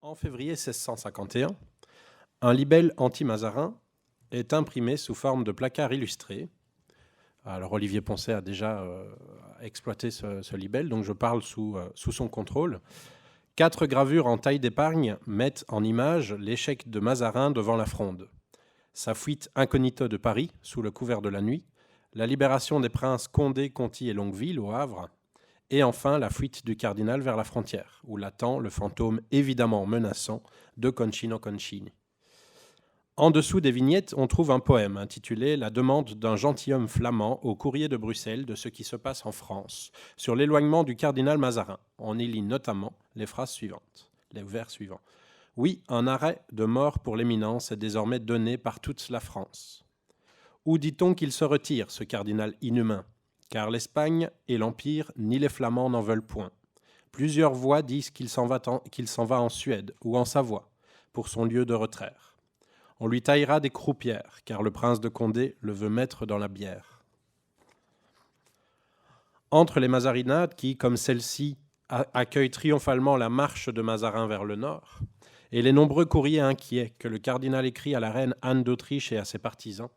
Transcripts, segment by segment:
En février 1651, un libelle anti-Mazarin est imprimé sous forme de placard illustré. Alors Olivier Poncet a déjà exploité ce libelle, donc je parle sous son contrôle. 4 gravures en taille d'épargne mettent en image l'échec de Mazarin devant la Fronde, sa fuite incognito de Paris sous le couvert de la nuit, la libération des princes Condé, Conti et Longueville au Havre, et enfin la fuite du cardinal vers la frontière, où l'attend le fantôme évidemment menaçant de Concino Concini. En dessous des vignettes, on trouve un poème intitulé « La demande d'un gentilhomme flamand au courrier de Bruxelles de ce qui se passe en France, sur l'éloignement du cardinal Mazarin ». On y lit notamment les phrases suivantes, les vers suivants. « Oui, un arrêt de mort pour l'éminence est désormais donné par toute la France. Où dit-on qu'il se retire, ce cardinal inhumain ? Car l'Espagne et l'Empire, ni les Flamands n'en veulent point. Plusieurs voix disent qu'il s'en va en Suède ou en Savoie, pour son lieu de retrait. On lui taillera des croupières, car le prince de Condé le veut mettre dans la bière. » Entre les mazarinades qui, comme celle-ci, accueillent triomphalement la marche de Mazarin vers le nord, et les nombreux courriers inquiets que le cardinal écrit à la reine Anne d'Autriche et à ses partisans,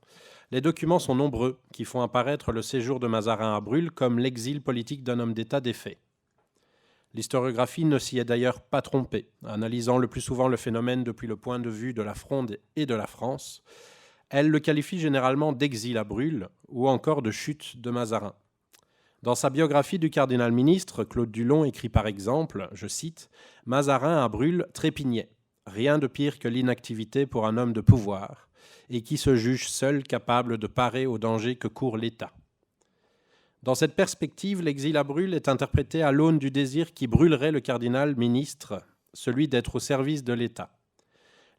les documents sont nombreux qui font apparaître le séjour de Mazarin à Brûle comme l'exil politique d'un homme d'État défait. L'historiographie ne s'y est d'ailleurs pas trompée, analysant le plus souvent le phénomène depuis le point de vue de la Fronde et de la France. Elle le qualifie généralement d'exil à Brûle ou encore de chute de Mazarin. Dans sa biographie du cardinal-ministre, Claude Dulon écrit par exemple, je cite, « Mazarin à Brûle trépignait. Rien de pire que l'inactivité pour un homme de pouvoir, et qui se juge seul capable de parer aux dangers que court l'État. » Dans cette perspective, l'exil à Brûle est interprété à l'aune du désir qui brûlerait le cardinal-ministre, celui d'être au service de l'État.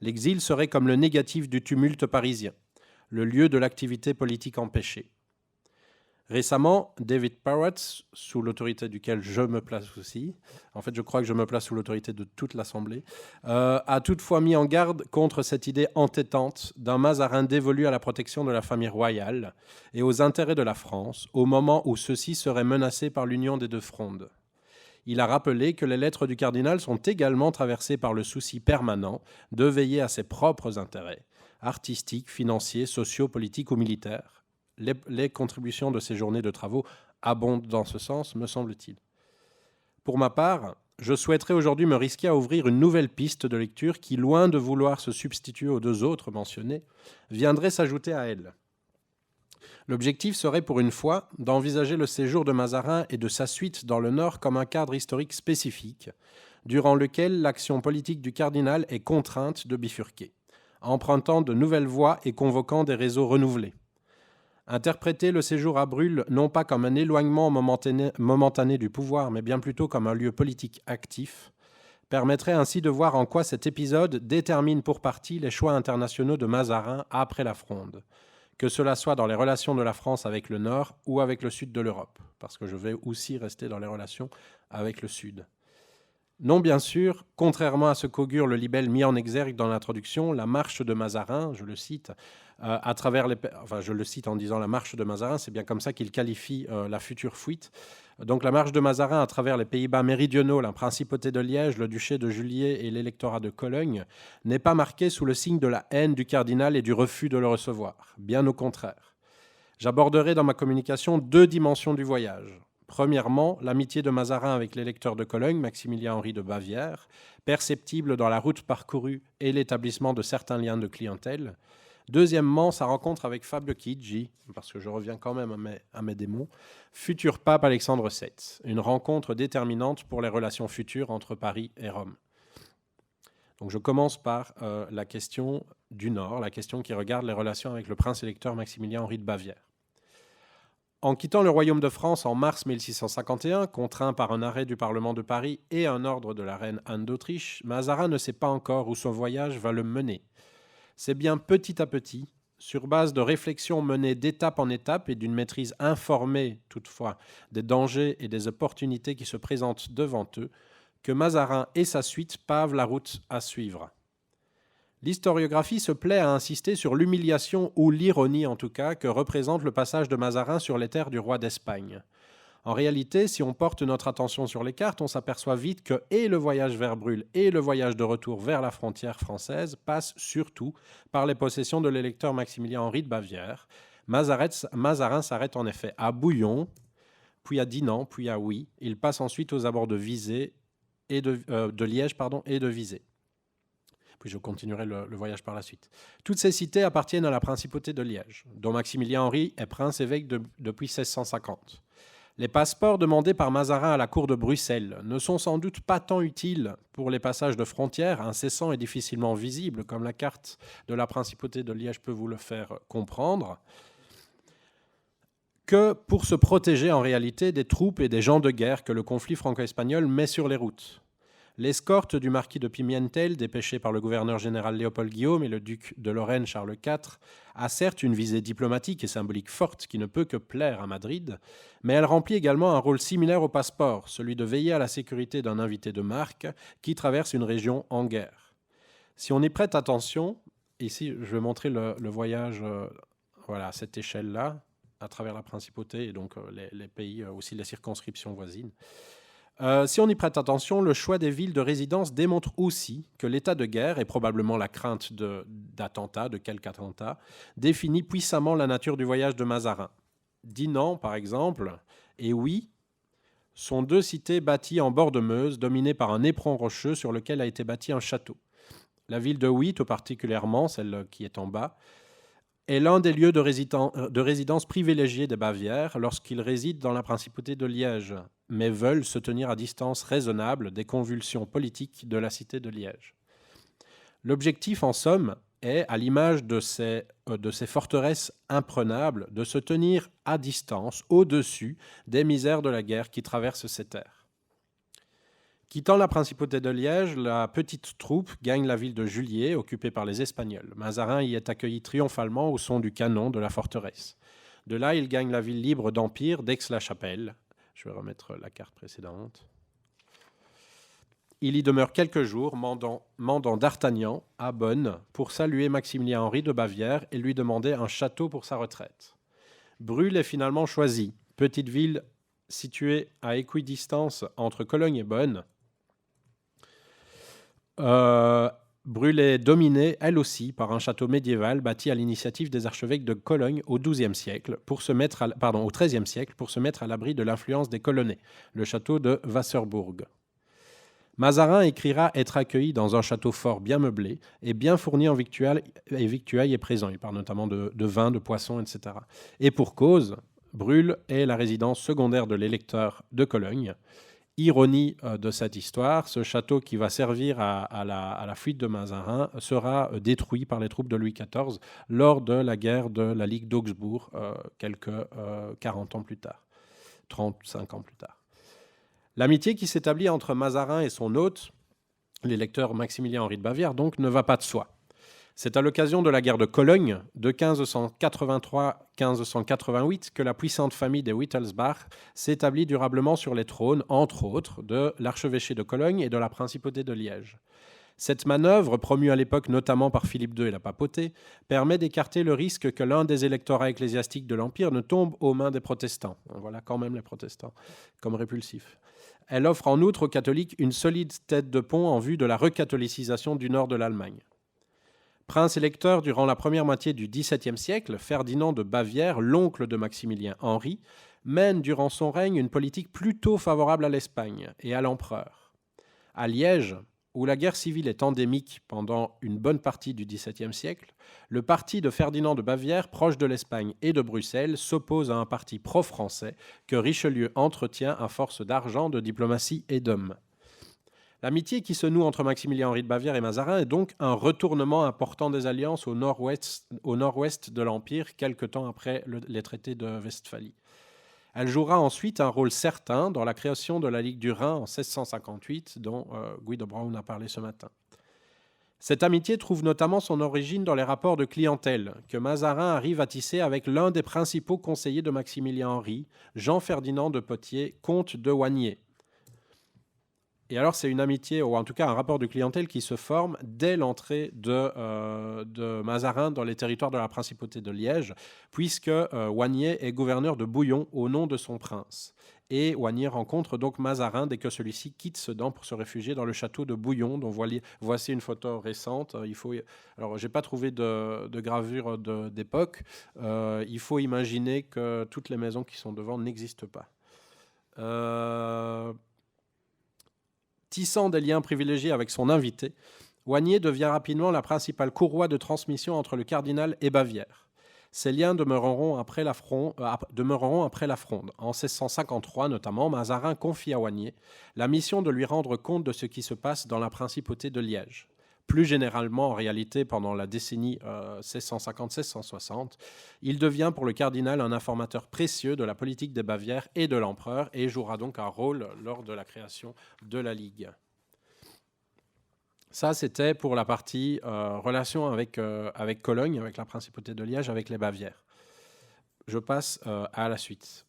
L'exil serait comme le négatif du tumulte parisien, le lieu de l'activité politique empêchée. Récemment, David Parrott, sous l'autorité duquel je me place aussi, en fait je crois que je me place sous l'autorité de toute l'Assemblée, a toutefois mis en garde contre cette idée entêtante d'un Mazarin dévolu à la protection de la famille royale et aux intérêts de la France, au moment où ceux-ci seraient menacés par l'union des deux frondes. Il a rappelé que les lettres du cardinal sont également traversées par le souci permanent de veiller à ses propres intérêts, artistiques, financiers, sociaux, politiques ou militaires. Les contributions de ces journées de travaux abondent dans ce sens, me semble-t-il. Pour ma part, je souhaiterais aujourd'hui me risquer à ouvrir une nouvelle piste de lecture qui, loin de vouloir se substituer aux deux autres mentionnées, viendrait s'ajouter à elle. L'objectif serait pour une fois d'envisager le séjour de Mazarin et de sa suite dans le Nord comme un cadre historique spécifique, durant lequel l'action politique du cardinal est contrainte de bifurquer, empruntant de nouvelles voies et convoquant des réseaux renouvelés. Interpréter le séjour à Brûle non pas comme un éloignement momentané du pouvoir, mais bien plutôt comme un lieu politique actif, permettrait ainsi de voir en quoi cet épisode détermine pour partie les choix internationaux de Mazarin après la Fronde, que cela soit dans les relations de la France avec le Nord ou avec le Sud de l'Europe, parce que je vais aussi rester dans les relations avec le Sud. Non, bien sûr, contrairement à ce qu'augure le libelle mis en exergue dans l'introduction, la marche de Mazarin, je le cite, je le cite en disant la marche de Mazarin, c'est bien comme ça qu'il qualifie la future fuite. Donc la marche de Mazarin à travers les Pays-Bas méridionaux, la principauté de Liège, le duché de Juliers et l'électorat de Cologne, n'est pas marquée sous le signe de la haine du cardinal et du refus de le recevoir. Bien au contraire. J'aborderai dans ma communication 2 dimensions du voyage. Premièrement, l'amitié de Mazarin avec l'électeur de Cologne, Maximilien-Henri de Bavière, perceptible dans la route parcourue et l'établissement de certains liens de clientèle. Deuxièmement, sa rencontre avec Fabio Chigi, parce que je reviens quand même à mes démons, futur pape Alexandre VII, une rencontre déterminante pour les relations futures entre Paris et Rome. Donc je commence par la question du Nord, la question qui regarde les relations avec le prince électeur Maximilien-Henri de Bavière. En quittant le royaume de France en mars 1651, contraint par un arrêt du Parlement de Paris et un ordre de la reine Anne d'Autriche, Mazarin ne sait pas encore où son voyage va le mener. C'est bien petit à petit, sur base de réflexions menées d'étape en étape et d'une maîtrise informée, toutefois, des dangers et des opportunités qui se présentent devant eux, que Mazarin et sa suite pavent la route à suivre. L'historiographie se plaît à insister sur l'humiliation, ou l'ironie en tout cas, que représente le passage de Mazarin sur les terres du roi d'Espagne. En réalité, si on porte notre attention sur les cartes, on s'aperçoit vite que et le voyage vers Brûle et le voyage de retour vers la frontière française passent surtout par les possessions de l'électeur Maximilien-Henri de Bavière. Mazarin s'arrête en effet à Bouillon, puis à Dinan, puis à Huy. Il passe ensuite aux abords de Visé et de Liège et de Visé. Puis je continuerai le voyage par la suite. Toutes ces cités appartiennent à la principauté de Liège, dont Maximilien-Henri est prince-évêque depuis 1650. Les passeports demandés par Mazarin à la cour de Bruxelles ne sont sans doute pas tant utiles pour les passages de frontières incessants et difficilement visibles, comme la carte de la principauté de Liège peut vous le faire comprendre, que pour se protéger en réalité des troupes et des gens de guerre que le conflit franco-espagnol met sur les routes. L'escorte du marquis de Pimentel, dépêché par le gouverneur général Léopold Guillaume et le duc de Lorraine Charles IV, a certes une visée diplomatique et symbolique forte qui ne peut que plaire à Madrid, mais elle remplit également un rôle similaire au passeport, celui de veiller à la sécurité d'un invité de marque qui traverse une région en guerre. Si on y prête attention, ici je vais montrer le voyage à cette échelle-là, à travers la principauté et donc les pays, aussi les circonscriptions voisines. Si on y prête attention, le choix des villes de résidence démontre aussi que l'état de guerre, et probablement la crainte d'attentats, de quelque attentat, définit puissamment la nature du voyage de Mazarin. Dinan, par exemple, et Huy sont deux cités bâties en bord de Meuse, dominées par un éperon rocheux sur lequel a été bâti un château. La ville de Huy, tout particulièrement, celle qui est en bas, est l'un des lieux de résidence privilégiés des Bavières lorsqu'ils résident dans la principauté de Liège, mais veulent se tenir à distance raisonnable des convulsions politiques de la cité de Liège. L'objectif, en somme, est, à l'image de ces forteresses imprenables, de se tenir à distance, au-dessus des misères de la guerre qui traversent ces terres. Quittant la principauté de Liège, la petite troupe gagne la ville de Juliers, occupée par les Espagnols. Mazarin y est accueilli triomphalement au son du canon de la forteresse. De là, il gagne la ville libre d'Empire d'Aix-la-Chapelle. Je vais remettre la carte précédente. Il y demeure quelques jours, mandant d'Artagnan à Bonn pour saluer Maximilien-Henri de Bavière et lui demander un château pour sa retraite. Brûle est finalement choisi, petite ville située à équidistance entre Cologne et Bonn. Brûle est dominée, elle aussi, par un château médiéval bâti à l'initiative des archevêques de Cologne au XIIIe siècle, au XIIIe siècle, pour se mettre à l'abri de l'influence des Colonnais, le château de Wasserburg. Mazarin écrira être accueilli dans un château fort bien meublé et bien fourni en victuailles et présents. Il parle notamment de vin, de poissons, etc. Et pour cause, Brûle est la résidence secondaire de l'électeur de Cologne. Ironie de cette histoire, ce château qui va servir à la fuite de Mazarin sera détruit par les troupes de Louis XIV lors de la guerre de la Ligue d'Augsbourg, quelques 40 ans plus tard, 35 ans plus tard. L'amitié qui s'établit entre Mazarin et son hôte, l'électeur Maximilien-Henri de Bavière, donc, ne va pas de soi. C'est à l'occasion de la guerre de Cologne de 1583-1588 que la puissante famille des Wittelsbach s'établit durablement sur les trônes, entre autres, de l'archevêché de Cologne et de la principauté de Liège. Cette manœuvre, promue à l'époque notamment par Philippe II et la papauté, permet d'écarter le risque que l'un des électorats ecclésiastiques de l'Empire ne tombe aux mains des protestants. Voilà quand même les protestants, comme répulsifs. Elle offre en outre aux catholiques une solide tête de pont en vue de la recatholicisation du nord de l'Allemagne. Prince électeur durant la première moitié du XVIIe siècle, Ferdinand de Bavière, l'oncle de Maximilien-Henri, mène durant son règne une politique plutôt favorable à l'Espagne et à l'empereur. À Liège, où la guerre civile est endémique pendant une bonne partie du XVIIe siècle, le parti de Ferdinand de Bavière, proche de l'Espagne et de Bruxelles, s'oppose à un parti pro-français que Richelieu entretient à force d'argent, de diplomatie et d'hommes. L'amitié qui se noue entre Maximilien-Henri de Bavière et Mazarin est donc un retournement important des alliances au nord-ouest de l'Empire, quelque temps après les traités de Westphalie. Elle jouera ensuite un rôle certain dans la création de la Ligue du Rhin en 1658, dont Guy de Braun a parlé ce matin. Cette amitié trouve notamment son origine dans les rapports de clientèle que Mazarin arrive à tisser avec l'un des principaux conseillers de Maximilien-Henri, Jean-Ferdinand de Potier, comte de Wagnier. Et alors, c'est une amitié, ou en tout cas un rapport de clientèle qui se forme dès l'entrée de Mazarin dans les territoires de la principauté de Liège, puisque Wanier est gouverneur de Bouillon au nom de son prince. Et Wanier rencontre donc Mazarin dès que celui-ci quitte Sedan pour se réfugier dans le château de Bouillon, dont voici une photo récente. Alors, je n'ai pas trouvé de gravure d'époque. Il faut imaginer que toutes les maisons qui sont devant n'existent pas. Tissant des liens privilégiés avec son invité, Wanier devient rapidement la principale courroie de transmission entre le cardinal et Bavière. Ces liens demeureront après la Fronde. En 1653 notamment, Mazarin confie à Wanier la mission de lui rendre compte de ce qui se passe dans la principauté de Liège. Plus généralement, en réalité, pendant la décennie 1650-1660, il devient pour le cardinal un informateur précieux de la politique des Bavières et de l'empereur et jouera donc un rôle lors de la création de la Ligue. Ça, c'était pour la partie relation avec Cologne, avec la principauté de Liège, avec les Bavières. Je passe à la suite.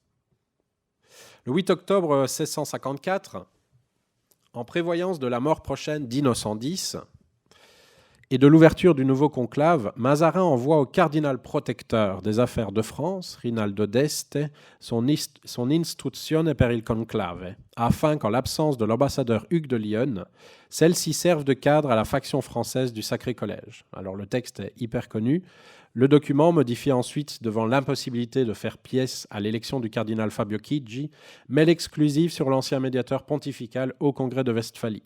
Le 8 octobre 1654, en prévoyance de la mort prochaine d'Innocent X et de l'ouverture du nouveau conclave, Mazarin envoie au cardinal protecteur des affaires de France, Rinaldo d'Este, son Instruzione per il Conclave, afin qu'en l'absence de l'ambassadeur Hugues de Lionne, celle-ci serve de cadre à la faction française du Sacré Collège. Alors le texte est hyper connu. Le document modifie ensuite devant l'impossibilité de faire pièce à l'élection du cardinal Fabio Chigi, mais l'exclusive sur l'ancien médiateur pontifical au Congrès de Westphalie.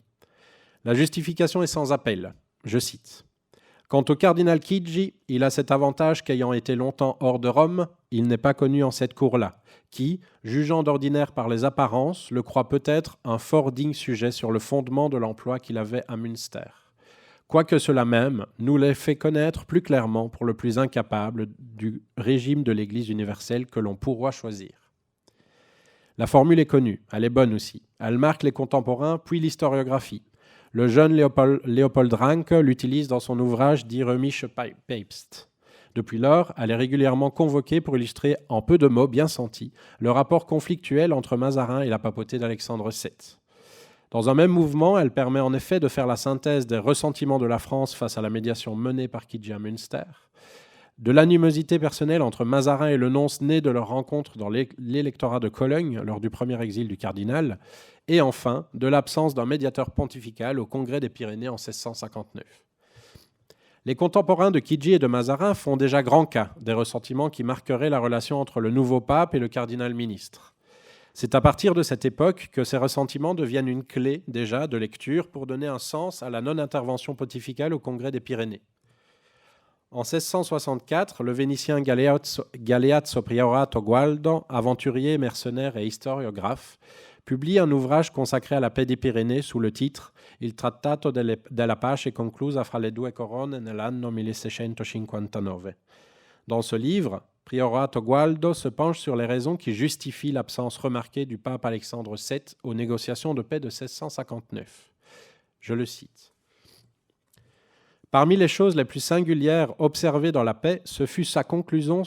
La justification est sans appel. Je cite. « Quant au cardinal Chigi, il a cet avantage qu'ayant été longtemps hors de Rome, il n'est pas connu en cette cour-là, qui, jugeant d'ordinaire par les apparences, le croit peut-être un fort digne sujet sur le fondement de l'emploi qu'il avait à Münster. Quoique cela même nous l'ait fait connaître plus clairement pour le plus incapable du régime de l'Église universelle que l'on pourra choisir. » La formule est connue, elle est bonne aussi. Elle marque les contemporains, puis l'historiographie. Le jeune Léopold Ranke l'utilise dans son ouvrage Die Römische Päpst. Depuis lors, elle est régulièrement convoquée pour illustrer en peu de mots bien sentis le rapport conflictuel entre Mazarin et la papauté d'Alexandre VII. Dans un même mouvement, elle permet en effet de faire la synthèse des ressentiments de la France face à la médiation menée par Chigi à Münster, de l'animosité personnelle entre Mazarin et le nonce né de leur rencontre dans l'électorat de Cologne lors du premier exil du cardinal, et enfin de l'absence d'un médiateur pontifical au Congrès des Pyrénées en 1659. Les contemporains de Chigi et de Mazarin font déjà grand cas des ressentiments qui marqueraient la relation entre le nouveau pape et le cardinal ministre. C'est à partir de cette époque que ces ressentiments deviennent une clé déjà de lecture pour donner un sens à la non-intervention pontificale au Congrès des Pyrénées. En 1664, le Vénitien Galeazzo Priorato Gualdo, aventurier, mercenaire et historiographe, publie un ouvrage consacré à la paix des Pyrénées sous le titre Il Trattato della Pace conclusa fra le due corone nell'anno 1659. Dans ce livre, Priorato Gualdo se penche sur les raisons qui justifient l'absence remarquée du pape Alexandre VII aux négociations de paix de 1659. Je le cite. Parmi les choses les plus singulières observées dans la paix, ce fut sa conclusion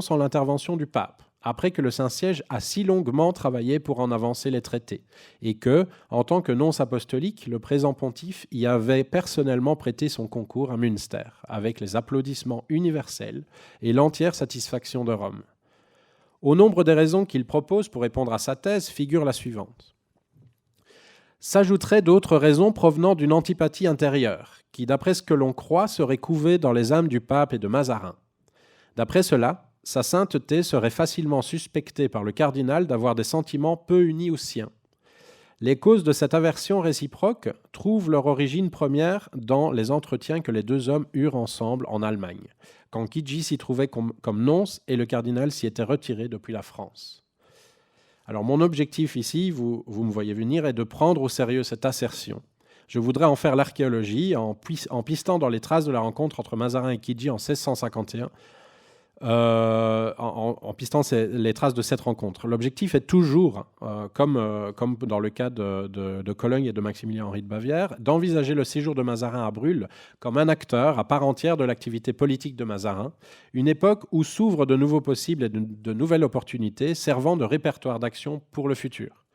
sans l'intervention du pape, après que le Saint-Siège a si longuement travaillé pour en avancer les traités, et que, en tant que nonce apostolique, le présent pontife y avait personnellement prêté son concours à Münster, avec les applaudissements universels et l'entière satisfaction de Rome. Au nombre des raisons qu'il propose pour répondre à sa thèse figure la suivante. S'ajouteraient d'autres raisons provenant d'une antipathie intérieure, qui, d'après ce que l'on croit, serait couvée dans les âmes du pape et de Mazarin. D'après cela, sa sainteté serait facilement suspectée par le cardinal d'avoir des sentiments peu unis aux siens. Les causes de cette aversion réciproque trouvent leur origine première dans les entretiens que les deux hommes eurent ensemble en Allemagne, quand Chigi s'y trouvait comme nonce et le cardinal s'y était retiré depuis la France. Alors mon objectif ici, vous me voyez venir, est de prendre au sérieux cette assertion. Je voudrais en faire l'archéologie en pistant dans les traces de la rencontre entre Mazarin et Chigi en 1651, en pistant les traces de cette rencontre. L'objectif est toujours, comme dans le cas de Cologne et de Maximilien-Henri de Bavière, d'envisager le séjour de Mazarin à Brûle comme un acteur à part entière de l'activité politique de Mazarin, une époque où s'ouvrent de nouveaux possibles et de nouvelles opportunités servant de répertoire d'action pour le futur.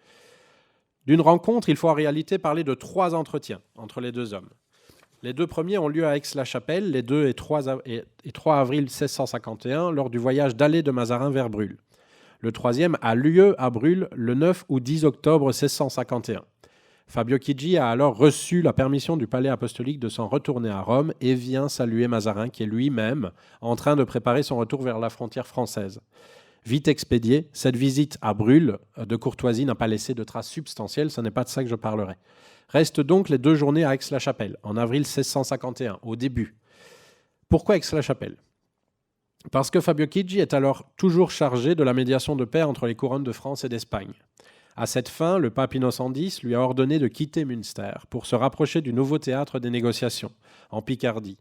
D'une rencontre, il faut en réalité parler de 3 entretiens entre les deux hommes. Les 2 premiers ont lieu à Aix-la-Chapelle, les 2 et 3 avril 1651, lors du voyage d'aller de Mazarin vers Brûle. Le troisième a lieu à Brûle le 9 ou 10 octobre 1651. Fabio Chigi a alors reçu la permission du palais apostolique de s'en retourner à Rome et vient saluer Mazarin, qui est lui-même en train de préparer son retour vers la frontière française. Vite expédiée, cette visite à Brûle de courtoisie n'a pas laissé de traces substantielles, ce n'est pas de ça que je parlerai. Restent donc les 2 journées à Aix-la-Chapelle, en avril 1651, au début. Pourquoi Aix-la-Chapelle ? Parce que Fabio Chigi est alors toujours chargé de la médiation de paix entre les couronnes de France et d'Espagne. À cette fin, le pape Innocent X lui a ordonné de quitter Münster pour se rapprocher du nouveau théâtre des négociations, en Picardie.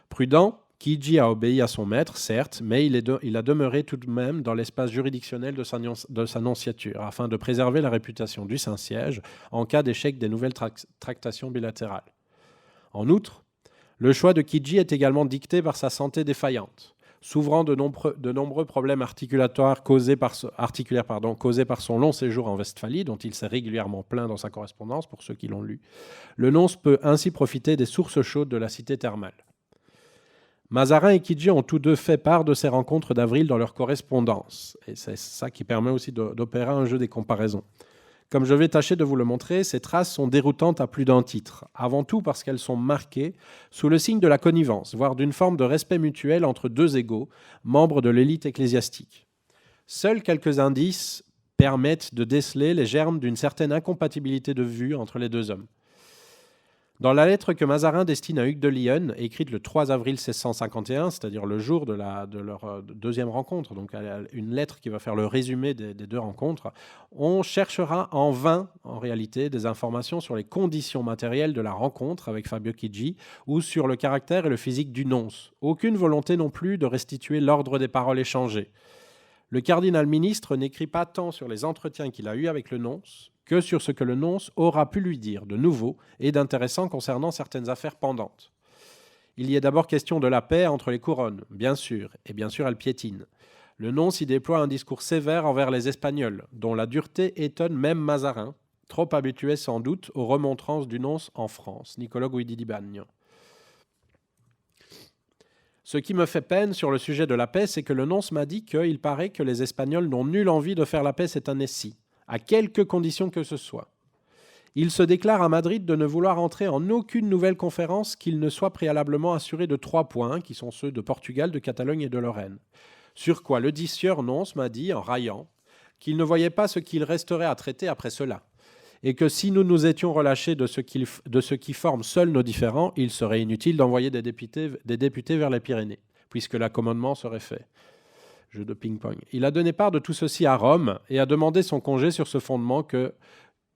Prudent, Chigi a obéi à son maître, certes, mais il a demeuré tout de même dans l'espace juridictionnel de sa nonciature, afin de préserver la réputation du Saint-Siège en cas d'échec des nouvelles tractations bilatérales. En outre, le choix de Chigi est également dicté par sa santé défaillante. Souffrant de nombreux problèmes articulaires causés par son long séjour en Westphalie, dont il s'est régulièrement plaint dans sa correspondance, pour ceux qui l'ont lu, le nonce peut ainsi profiter des sources chaudes de la cité thermale. Mazarin et Chigi ont tous deux fait part de ces rencontres d'avril dans leur correspondance, et c'est ça qui permet aussi d'opérer un jeu des comparaisons. Comme je vais tâcher de vous le montrer, ces traces sont déroutantes à plus d'un titre, avant tout parce qu'elles sont marquées sous le signe de la connivence, voire d'une forme de respect mutuel entre 2 égaux, membres de l'élite ecclésiastique. Seuls quelques indices permettent de déceler les germes d'une certaine incompatibilité de vue entre les 2 hommes. Dans la lettre que Mazarin destine à Hugues de Lionne, écrite le 3 avril 1651, c'est-à-dire le jour de leur deuxième rencontre, donc une lettre qui va faire le résumé des 2 rencontres, on cherchera en vain, en réalité, des informations sur les conditions matérielles de la rencontre avec Fabio Chigi ou sur le caractère et le physique du nonce. Aucune volonté non plus de restituer l'ordre des paroles échangées. Le cardinal ministre n'écrit pas tant sur les entretiens qu'il a eus avec le nonce que sur ce que le nonce aura pu lui dire de nouveau et d'intéressant concernant certaines affaires pendantes. Il y est d'abord question de la paix entre les couronnes, bien sûr, et bien sûr elle piétine. Le nonce y déploie un discours sévère envers les Espagnols, dont la dureté étonne même Mazarin, trop habitué sans doute aux remontrances du nonce en France. Niccolò Guidi di Bagno. Ce qui me fait peine sur le sujet de la paix, c'est que le nonce m'a dit qu'il paraît que les Espagnols n'ont nulle envie de faire la paix cette année-ci, à quelque condition que ce soit. Il se déclare à Madrid de ne vouloir entrer en aucune nouvelle conférence qu'il ne soit préalablement assuré de 3 points, qui sont ceux de Portugal, de Catalogne et de Lorraine. Sur quoi le sieur nonce m'a dit, en raillant, qu'il ne voyait pas ce qu'il resterait à traiter après cela, et que si nous nous étions relâchés de ce qui forme seuls nos différends, il serait inutile d'envoyer des députés vers les Pyrénées, puisque l'accommodement serait fait. Jeu de ping-pong. Il a donné part de tout ceci à Rome et a demandé son congé sur ce fondement que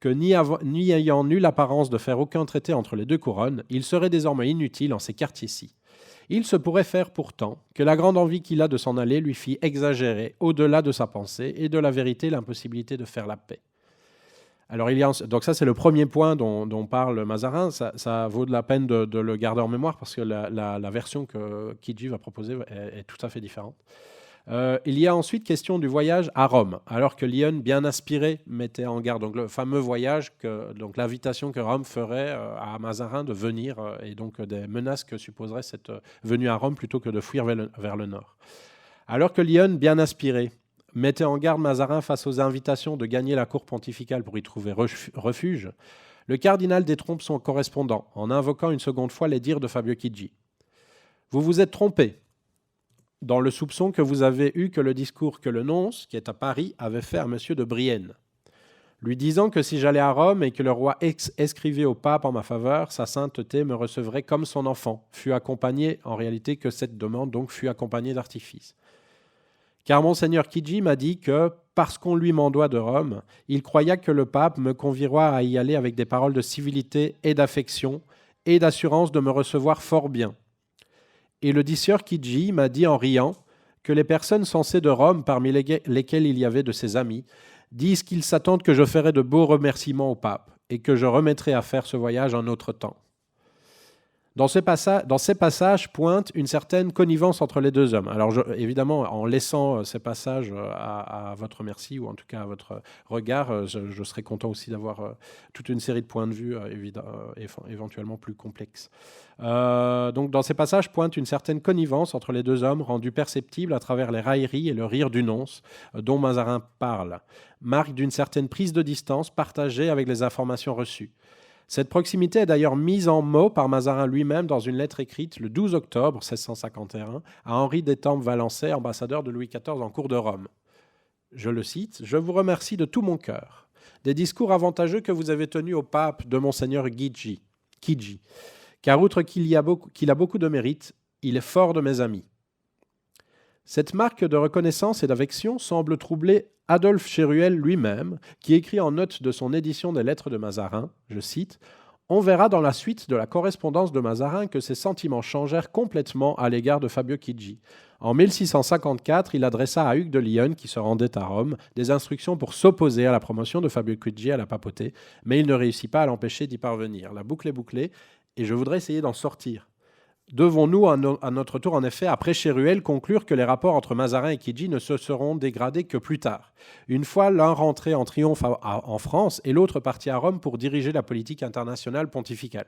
n'y ayant nulle apparence de faire aucun traité entre les 2 couronnes, il serait désormais inutile en ces quartiers-ci. Il se pourrait faire pourtant que la grande envie qu'il a de s'en aller lui fit exagérer, au-delà de sa pensée et de la vérité, l'impossibilité de faire la paix. Alors, donc ça, c'est le premier point dont parle Mazarin. Ça vaut de la peine de le garder en mémoire parce que la version que Chigi va proposer est tout à fait différente. Il y a ensuite question du voyage à Rome, alors que Lionne, bien inspiré, mettait en garde. Donc le fameux voyage, donc l'invitation que Rome ferait à Mazarin de venir, et donc des menaces que supposerait cette venue à Rome plutôt que de fuir vers le nord. Alors que Lionne, bien inspiré, mettait en garde Mazarin face aux invitations de gagner la cour pontificale pour y trouver refuge, le cardinal détrompe son correspondant en invoquant une seconde fois les dires de Fabio Chigi. « Vous vous êtes trompé dans le soupçon que vous avez eu que le discours que le nonce, qui est à Paris, avait fait à M. de Brienne, lui disant que si j'allais à Rome et que le roi escrivait au pape en ma faveur, sa sainteté me recevrait comme son enfant, fut accompagné, en réalité que cette demande donc fut accompagnée d'artifice. Car monseigneur Chigi m'a dit que, parce qu'on lui m'endoie de Rome, il croyait que le pape me convierait à y aller avec des paroles de civilité et d'affection et d'assurance de me recevoir fort bien. Et le sieur Chigi m'a dit en riant que les personnes censées de Rome, parmi lesquelles il y avait de ses amis, disent qu'ils s'attendent que je ferai de beaux remerciements au pape et que je remettrai à faire ce voyage un autre temps. » Dans ces passages pointe une certaine connivence entre les deux hommes. Alors évidemment, en laissant ces passages à votre merci, ou en tout cas à votre regard, je serais content aussi d'avoir toute une série de points de vue éventuellement plus complexes. Donc dans ces passages pointe une certaine connivence entre les deux hommes, rendue perceptible à travers les railleries et le rire du nonce dont Mazarin parle, marque d'une certaine prise de distance partagée avec les informations reçues. Cette proximité est d'ailleurs mise en mots par Mazarin lui-même dans une lettre écrite le 12 octobre 1651 à Henri d'Étampes Valençay, ambassadeur de Louis XIV en cour de Rome. Je le cite, « Je vous remercie de tout mon cœur des discours avantageux que vous avez tenus au pape de Monseigneur Chigi, car outre qu'il a beaucoup de mérite, il est fort de mes amis. » Cette marque de reconnaissance et d'affection semble troubler Adolphe Chéruel lui-même, qui écrit en note de son édition des lettres de Mazarin, je cite, « On verra dans la suite de la correspondance de Mazarin que ses sentiments changèrent complètement à l'égard de Fabio Chigi. En 1654, il adressa à Hugues de Lionne, qui se rendait à Rome, des instructions pour s'opposer à la promotion de Fabio Chigi à la papauté, mais il ne réussit pas à l'empêcher d'y parvenir. La boucle est bouclée, et je voudrais essayer d'en sortir. Devons-nous, à notre tour, en effet, après Chéruel, conclure que les rapports entre Mazarin et Chigi ne se seront dégradés que plus tard, une fois l'un rentré en triomphe en France et l'autre parti à Rome pour diriger la politique internationale pontificale?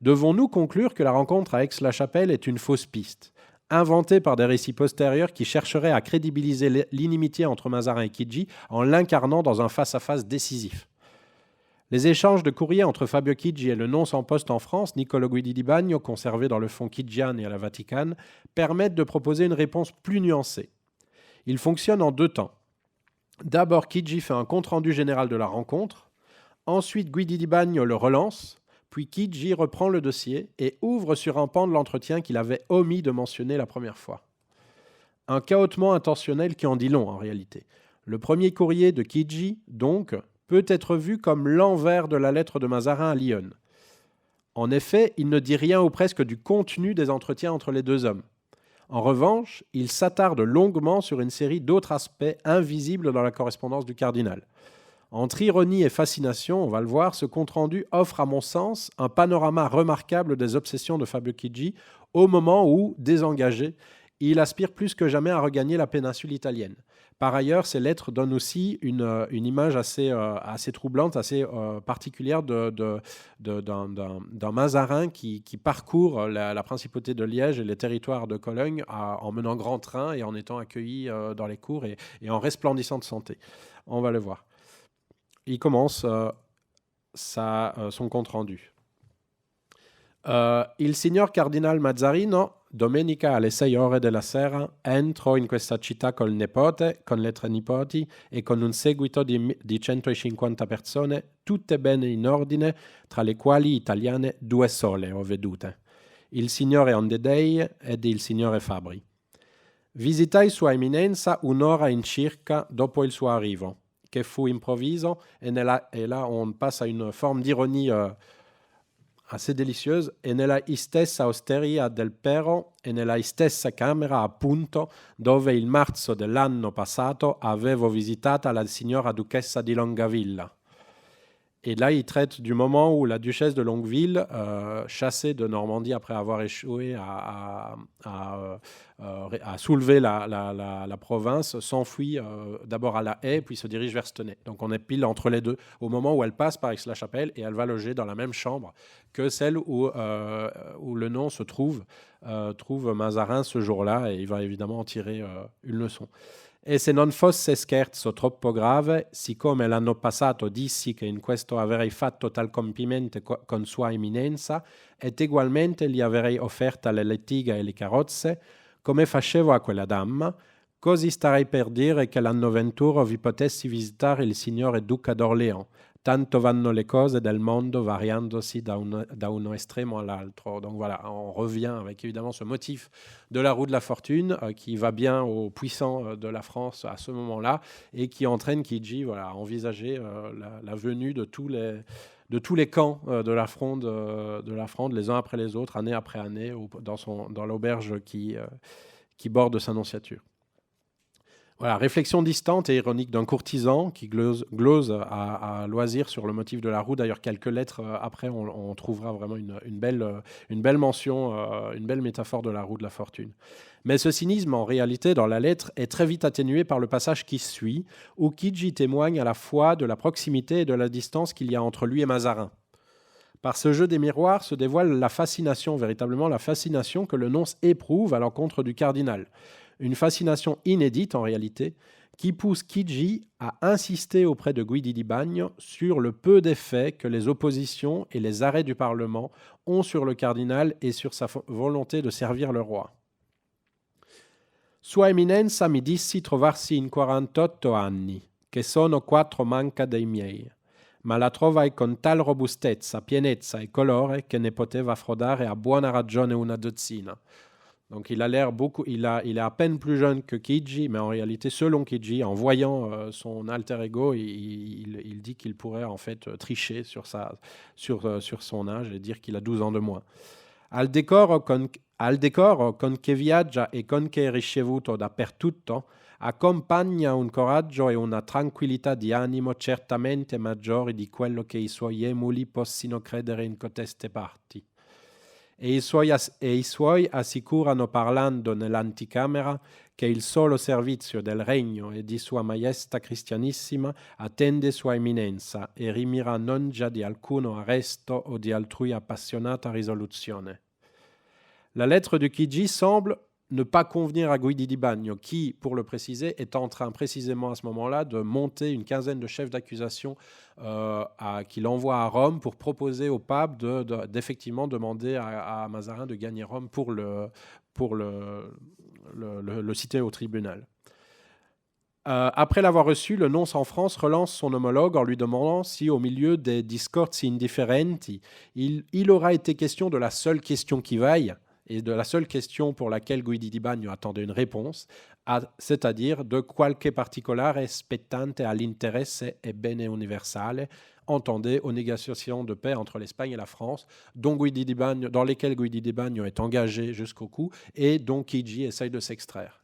Devons-nous conclure que la rencontre à Aix-la-Chapelle est une fausse piste, inventée par des récits postérieurs qui chercheraient à crédibiliser l'inimitié entre Mazarin et Chigi en l'incarnant dans un face-à-face décisif? Les échanges de courriers entre Fabio Chigi et le nonce en poste en France, Niccolò Guidi di Bagno, conservé dans le fonds Chigiani à la Vatican, permettent de proposer une réponse plus nuancée. Il fonctionne en deux temps. D'abord, Chigi fait un compte-rendu général de la rencontre. Ensuite, Guidi di Bagno le relance. Puis Chigi reprend le dossier et ouvre sur un pan de l'entretien qu'il avait omis de mentionner la première fois. Un cahotement intentionnel qui en dit long en réalité. Le premier courrier de Chigi, donc, peut être vu comme l'envers de la lettre de Mazarin à Lionne. En effet, il ne dit rien ou presque du contenu des entretiens entre les deux hommes. En revanche, il s'attarde longuement sur une série d'autres aspects invisibles dans la correspondance du cardinal. Entre ironie et fascination, on va le voir, ce compte-rendu offre à mon sens un panorama remarquable des obsessions de Fabio Chigi au moment où, désengagé, il aspire plus que jamais à regagner la péninsule italienne. Par ailleurs, ces lettres donnent aussi une image assez troublante, assez particulière d'un Mazarin qui parcourt la principauté de Liège et les territoires de Cologne en menant grand train et en étant accueilli dans les cours et en resplendissant de santé. On va le voir. Il commence son compte-rendu. Il signor Cardinal Mazzarino, domenica alle 6 ore della sera, entro in questa città col nipote, con le 3 nipoti e con un seguito di 150 persone, tutte bene in ordine, tra le quali italiane 2 sole ho vedute, il signore Ondedei ed il signore Fabri. Visitai Sua Eminenza un'ora in circa dopo il suo arrivo, che fu improvviso, et là on passe à une forme d'ironie assez délicieuse, e nella istessa osteria del Pero e nella istessa camera appunto dove il marzo dell'anno passato avevo visitata la signora duchessa di Longueville. Et là, il traite du moment où la duchesse de Longueville, chassée de Normandie après avoir échoué à soulever la province, s'enfuit d'abord à La Haye, puis se dirige vers Stenay. Donc on est pile entre les deux, au moment où elle passe par Aix-la-Chapelle et elle va loger dans la même chambre que celle où le nom se trouve Mazarin ce jour-là, et il va évidemment en tirer une leçon. E se non fosse scherzo troppo grave, siccome l'anno passato dissi che in questo avrei fatto tal compimento con sua eminenza, ed egualmente gli avrei offerta le lettighe e le carrozze, come facevo a quella dama, così starei per dire che l'anno venturo vi potessi visitare il signore Duca d'Orléans. Tanto vanno le cose del mondo variandosi da uno estremo all'altro. Donc voilà, on revient avec évidemment ce motif de la roue de la fortune qui va bien aux puissants de la France à ce moment-là et qui entraîne Chigi à envisager la venue de tous les camps de la fronde les uns après les autres, année après année, dans l'auberge qui borde sa nonciature. Voilà, réflexion distante et ironique d'un courtisan qui glose à loisir sur le motif de la roue. D'ailleurs, quelques lettres après, on trouvera vraiment une belle mention, une belle métaphore de la roue de la fortune. Mais ce cynisme, en réalité, dans la lettre, est très vite atténué par le passage qui suit, où Kidji témoigne à la fois de la proximité et de la distance qu'il y a entre lui et Mazarin. Par ce jeu des miroirs se dévoile la fascination, véritablement la fascination que le nonce éprouve à l'encontre du cardinal. Une fascination inédite en réalité, qui pousse Kidji à insister auprès de Guidi di Bagno sur le peu d'effet que les oppositions et les arrêts du Parlement ont sur le cardinal et sur sa volonté de servir le roi. Sua Eminenza mi dissi trovarsi in 48 anni, che sono 4 manca dei miei, ma la trovai con tal robustezza, pienezza e colore che ne poteva frodare a buona ragione una dozzina. Donc il a l'air beaucoup, il est à peine plus jeune que Kidji, mais en réalité, selon Kidji, en voyant son alter ego, il dit qu'il pourrait en fait tricher sur son âge et dire qu'il a 12 ans de moins. Al decoro con che viaggia e con che è ricevuto dappertutto, accompagna un coraggio e una tranquillità di animo certamente maggiori di quello che i suoi emuli possino credere in coteste parti. E i suoi assicurano parlando nell'anticamera che il solo servizio del regno e di Sua Maestà Cristianissima attende Sua Eminenza e rimira non già di alcuno arresto o di altrui appassionata risoluzione. La lettre de Kidji semble ne pas convenir à Guidi di Bagno, qui, pour le préciser, est en train précisément à ce moment-là de monter une quinzaine de chefs d'accusation qu'il envoie à Rome pour proposer au pape d'effectivement demander à Mazarin de gagner Rome pour le citer au tribunal. Après l'avoir reçu, le nonce en France relance son homologue en lui demandant si, au milieu des discorsi indifferenti, il aura été question de la seule question qui vaille, et de la seule question pour laquelle Guidi di Bagno attendait une réponse, c'est-à-dire de qualche particolare spettante all'interesse e bene universale, entendez aux négociations de paix entre l'Espagne et la France, dans lesquelles Guidi di Bagno est engagé jusqu'au cou et dont Kidji essaye de s'extraire.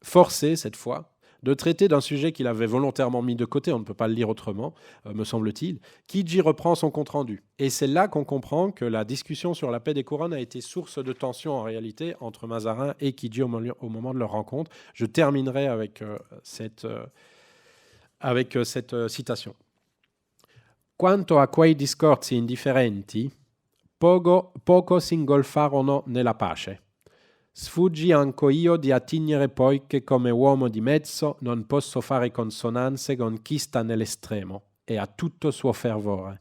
Forcé, cette fois, de traiter d'un sujet qu'il avait volontairement mis de côté, on ne peut pas le lire autrement, me semble-t-il, Kidji reprend son compte-rendu. Et c'est là qu'on comprend que la discussion sur la paix des couronnes a été source de tension en réalité entre Mazarin et Kidji au moment de leur rencontre. Je terminerai avec cette citation. Quanto a quei discorsi indifferenti, poco s'ingolfarono nella pace. Sfuggi anco io di attingere poiché come uomo di mezzo non posso fare consonanze con chi sta nell'estremo e ha tutto suo fervore.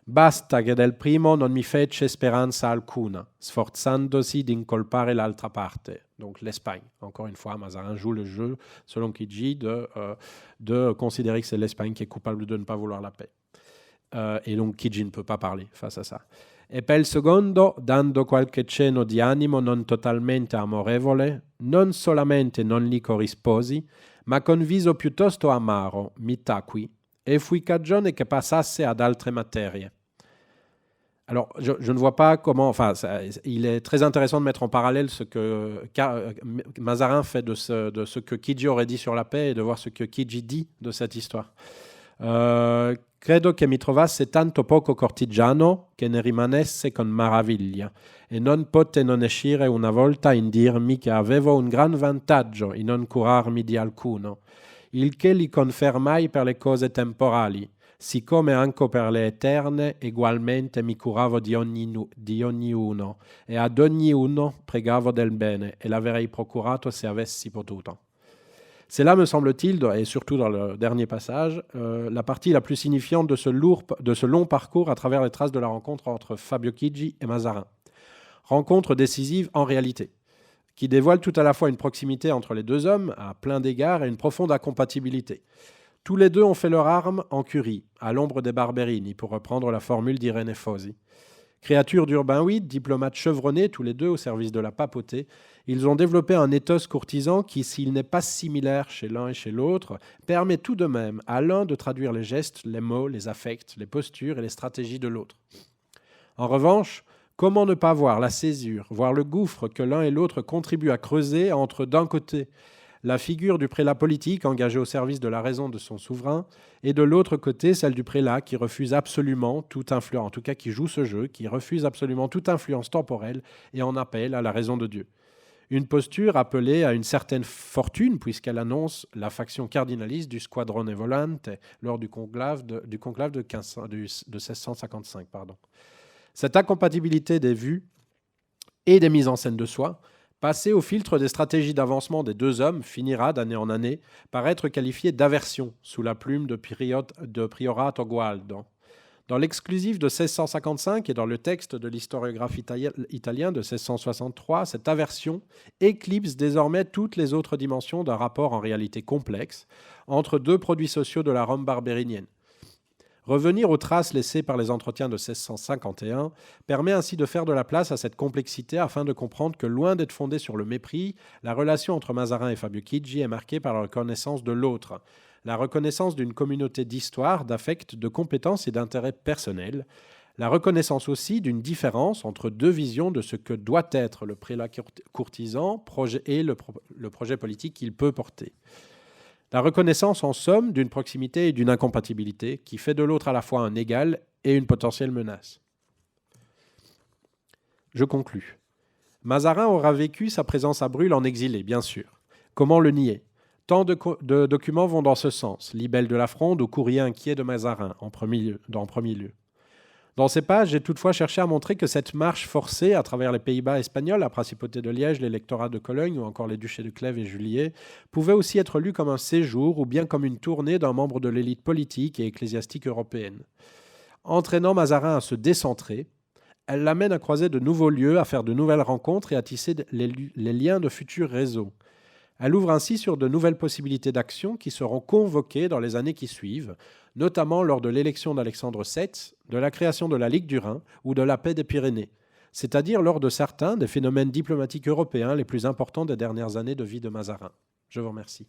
Basta che del primo non mi fece speranza alcuna, sforzandosi di incolpare l'altra parte. Donc l'Espagne. Encore une fois, Mazarin joue le jeu, selon Kidji, de considérer que c'est l'Espagne qui est coupable de ne pas vouloir la paix. Et donc Kidji ne peut pas parler face à ça. E per il secondo, dando qualche cenno di animo non totalmente amorevole, non solamente non gli corrisposi, ma con viso piuttosto amaro, mi tacqui, e fui cagione che passasse ad altre materie. Alors, je ne vois pas comment... Enfin, il est très intéressant de mettre en parallèle ce que Mazarin fait de ce que Kidji aurait dit sur la paix et de voir ce que Kidji dit de cette histoire. Credo che mi trovasse tanto poco cortigiano che ne rimanesse con maraviglia e non poté non uscire una volta in dirmi che avevo un gran vantaggio in non curarmi di alcuno, il che li confermai per le cose temporali, siccome anche per le eterne egualmente mi curavo di ognuno e ad ognuno pregavo del bene e l'avrei procurato se avessi potuto. C'est là, me semble-t-il, et surtout dans le dernier passage, la partie la plus signifiante de ce long parcours à travers les traces de la rencontre entre Fabio Kidji et Mazarin. Rencontre décisive en réalité, qui dévoile tout à la fois une proximité entre les deux hommes à plein d'égards et une profonde incompatibilité. Tous les deux ont fait leur arme en Curie, à l'ombre des Barberini, pour reprendre la formule d'Irene Fosi. Créatures d'Urbain VIII, diplomates chevronnés, tous les deux au service de la papauté, ils ont développé un ethos courtisan qui, s'il n'est pas similaire chez l'un et chez l'autre, permet tout de même à l'un de traduire les gestes, les mots, les affects, les postures et les stratégies de l'autre. En revanche, comment ne pas voir la césure, voir le gouffre que l'un et l'autre contribuent à creuser entre, d'un côté, la figure du prélat politique engagé au service de la raison de son souverain, et de l'autre côté, celle du prélat qui refuse absolument toute influence, en tout cas qui joue ce jeu, qui refuse absolument toute influence temporelle et en appelle à la raison de Dieu. Une posture appelée à une certaine fortune, puisqu'elle annonce la faction cardinaliste du Squadrone Volante lors du conclave de 1655. Cette incompatibilité des vues et des mises en scène de soi, passée au filtre des stratégies d'avancement des deux hommes, finira d'année en année par être qualifiée d'aversion sous la plume de Priorat Ogualdo. Dans l'exclusif de 1655 et dans le texte de l'historiographe italien de 1663, cette aversion éclipse désormais toutes les autres dimensions d'un rapport en réalité complexe entre deux produits sociaux de la Rome barbérinienne. Revenir aux traces laissées par les entretiens de 1651 permet ainsi de faire de la place à cette complexité afin de comprendre que, loin d'être fondée sur le mépris, la relation entre Mazarin et Fabio Chigi est marquée par la reconnaissance de l'autre, la reconnaissance d'une communauté d'histoire, d'affects, de compétences et d'intérêts personnels, la reconnaissance aussi d'une différence entre deux visions de ce que doit être le prélat courtisan et le projet politique qu'il peut porter. La reconnaissance, en somme, d'une proximité et d'une incompatibilité qui fait de l'autre à la fois un égal et une potentielle menace. Je conclus. Mazarin aura vécu sa présence à Brûle en exilé, bien sûr. Comment le nier ? Tant de documents vont dans ce sens. Libelle de la Fronde ou courrier inquiet de Mazarin, en premier lieu. Dans ces pages, j'ai toutefois cherché à montrer que cette marche forcée à travers les Pays-Bas espagnols, la principauté de Liège, l'électorat de Cologne ou encore les duchés de Clèves et Juliers, pouvait aussi être lue comme un séjour ou bien comme une tournée d'un membre de l'élite politique et ecclésiastique européenne. Entraînant Mazarin à se décentrer, elle l'amène à croiser de nouveaux lieux, à faire de nouvelles rencontres et à tisser les liens de futurs réseaux. Elle ouvre ainsi sur de nouvelles possibilités d'action qui seront convoquées dans les années qui suivent, notamment lors de l'élection d'Alexandre VII, de la création de la Ligue du Rhin ou de la paix des Pyrénées, c'est-à-dire lors de certains des phénomènes diplomatiques européens les plus importants des dernières années de vie de Mazarin. Je vous remercie.